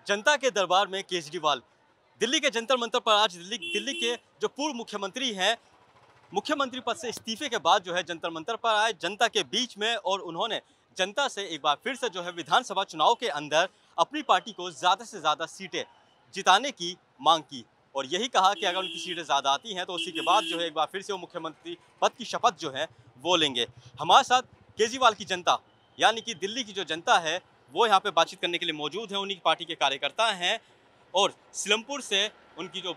जनता के दरबार में केजरीवाल। दिल्ली के जंतर मंतर पर आज दिल्ली के जो पूर्व मुख्यमंत्री हैं, मुख्यमंत्री पद से इस्तीफे के बाद जो है जंतर मंतर पर आए जनता के बीच में, और उन्होंने जनता से एक बार फिर से जो है विधानसभा चुनाव के अंदर अपनी पार्टी को ज़्यादा से ज़्यादा सीटें जिताने की मांग की। और यही कहा कि अगर उनकी सीटें ज़्यादा आती हैं तो उसी के बाद जो है एक बार फिर से वो मुख्यमंत्री पद की शपथ जो है वो लेंगे। हमारे साथ केजरीवाल की जनता यानी कि दिल्ली की जो जनता है वो यहाँ पे बातचीत करने के लिए मौजूद है। उन्हीं पार्टी के कार्यकर्ता हैं और सिलमपुर से उनकी जो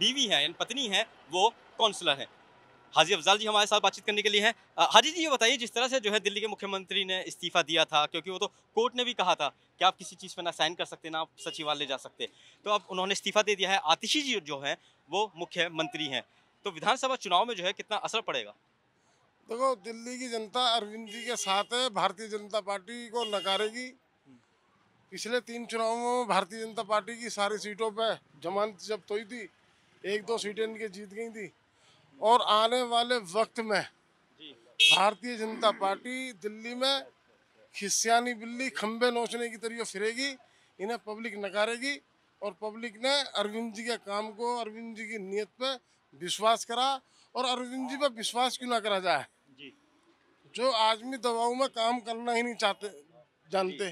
बीवी है यानी पत्नी है वो काउंसलर है। हाजी अफजाल जी हमारे साथ बातचीत करने के लिए हैं। हाजी जी, ये बताइए, जिस तरह से जो है दिल्ली के मुख्यमंत्री ने इस्तीफा दिया था, क्योंकि वो तो कोर्ट ने भी कहा था कि आप किसी चीज़ पर ना साइन कर सकते ना आप सचिवालय जा सकते, तो अब उन्होंने इस्तीफा दे दिया है। आतिशी जी जो है वो मुख्यमंत्री हैं, तो विधानसभा चुनाव में जो है कितना असर पड़ेगा? देखो, दिल्ली की जनता अरविंद जी के साथ है। भारतीय जनता पार्टी को नकारेगी। पिछले 3 चुनावों में भारतीय जनता पार्टी की सारी सीटों पे जमानत जब्त हुई थी, 1-2 सीटें इनके जीत गई थी। और आने वाले वक्त में भारतीय जनता पार्टी दिल्ली में खिसियानी बिल्ली खंबे नोचने की तरह फिरेगी। इन्हें पब्लिक नकारेगी और पब्लिक ने अरविंद जी के काम को, अरविंद जी की नीयत पे विश्वास करा। और अरविंद जी पे विश्वास क्यों ना करा जाए? जो आदमी दबाव में काम करना ही नहीं जानते,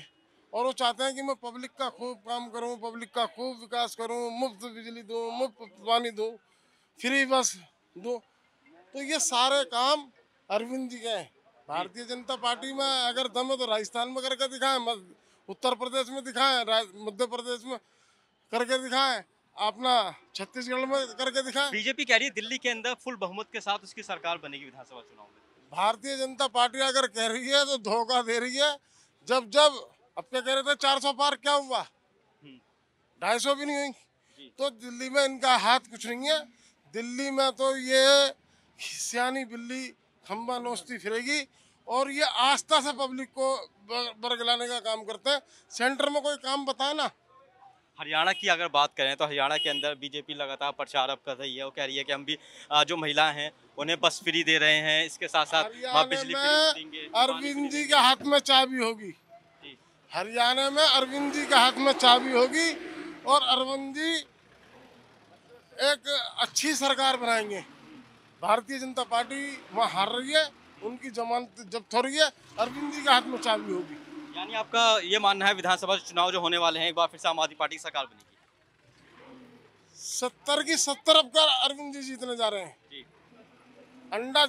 और वो चाहते हैं कि मैं पब्लिक का खूब काम करूं, पब्लिक का खूब विकास करूं, मुफ्त बिजली दूं, मुफ्त पानी दूं, फ्री बस दूं। तो ये सारे काम अरविंद जी के हैं। भारतीय जनता पार्टी में अगर दम है तो राजस्थान में करके दिखाएं, उत्तर प्रदेश में दिखाएं, मध्य प्रदेश में करके दिखाएं, अपना छत्तीसगढ़ में करके दिखाएं। बीजेपी कह रही है दिल्ली के अंदर फुल बहुमत के साथ उसकी सरकार बनेगी विधानसभा चुनाव में। भारतीय जनता पार्टी अगर कह रही है तो धोखा दे रही है। जब अब क्या कह रहे थे 400 पार, क्या हुआ? 250 भी नहीं हुई। तो दिल्ली में इनका हाथ कुछ नहीं है। दिल्ली में तो ये खिसियानी बिल्ली खंबा नोचती फिरेगी और ये आस्था से पब्लिक को बरगलाने का काम करते हैं। सेंटर में कोई काम बताए ना। हरियाणा की अगर बात करें तो हरियाणा के अंदर बीजेपी लगातार प्रचार अब कर रही है। वो कह रही है कि हम भी जो महिला हैं उन्हें बस फ्री दे रहे हैं, इसके साथ साथ बिजली फ्री देंगे। अरविंद जी के हाथ में चाबी होगी। हरियाणा में अरविंद जी के हाथ में चाबी होगी और अरविंद जी एक अच्छी सरकार बनाएंगे। भारतीय जनता पार्टी वहाँ हार रही है, उनकी जमानत जब्त हो रही है, अरविंद जी के हाथ में चाबी होगी। यानी आपका ये मानना है विधानसभा चुनाव जो होने वाले हैं एक बार फिर से आम आदमी पार्टी की सरकार बनेगी? 70 की 70 अब कर अरविंद जी जीतने जा रहे हैं जी। अंडा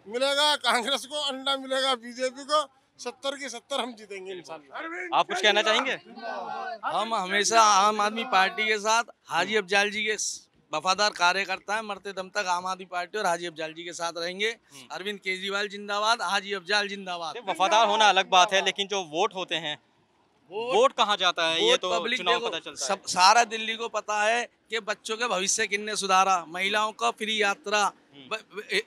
मिलेगा कांग्रेस को, अंडा मिलेगा बीजेपी को। 70 की 70 हम जीतेंगे इंशाल्लाह। आप कुछ कहना चाहेंगे? हम हमेशा आम आदमी पार्टी के साथ, हाजी अफजाल जी के वफादार कार्यकर्ता है। मरते दम तक आम आदमी पार्टी और हाजी अफजाल जी के साथ रहेंगे। अरविंद केजरीवाल जिंदाबाद, हाजी अफजाल जिंदाबाद। वफादार होना अलग बात है, लेकिन जो वोट होते हैं वोट कहाँ जाता है ये तो चुनाव पता चलता है। सारा दिल्ली को पता है कि बच्चों के भविष्य किन्ने सुधारा, महिलाओं का फ्री यात्रा,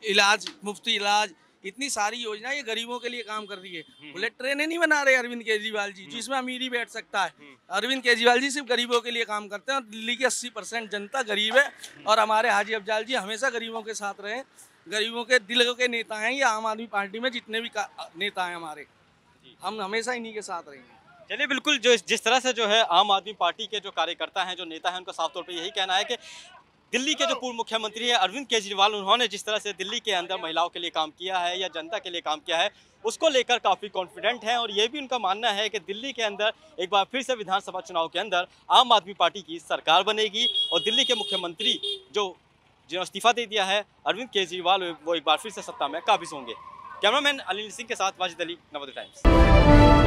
इलाज, मुफ्त इलाज, इतनी सारी योजना ये गरीबों के लिए काम कर रही है। बुलेट ट्रेनें नहीं बना रहे अरविंद केजरीवाल जी, जिसमें अमीर ही बैठ सकता है। अरविंद केजरीवाल जी सिर्फ गरीबों के लिए काम करते हैं और दिल्ली की 80% जनता गरीब है। और हमारे हाजी अफजाल जी हमेशा गरीबों के साथ रहे। गरीबों के दिल के नेता हैं ये आम आदमी पार्टी में जितने भी नेता हैं हमारे, हम हमेशा इन्हीं के साथ रहेंगे। चलिए, बिल्कुल जो जिस तरह से जो है आम आदमी पार्टी के जो कार्यकर्ता हैं, जो नेता हैं, उनका साफ तौर पर यही कहना है कि दिल्ली के जो पूर्व मुख्यमंत्री है अरविंद केजरीवाल, उन्होंने जिस तरह से दिल्ली के अंदर महिलाओं के लिए काम किया है या जनता के लिए काम किया है उसको लेकर काफ़ी कॉन्फिडेंट हैं। और ये भी उनका मानना है कि दिल्ली के अंदर एक बार फिर से विधानसभा चुनाव के अंदर आम आदमी पार्टी की सरकार बनेगी और दिल्ली के मुख्यमंत्री जिन्होंने इस्तीफा दे दिया है अरविंद केजरीवाल, वो एक बार फिर से सत्ता में काबिज होंगे। कैमरामैन अली सिंह के साथ वाजिद अली, नवोदय टाइम्स।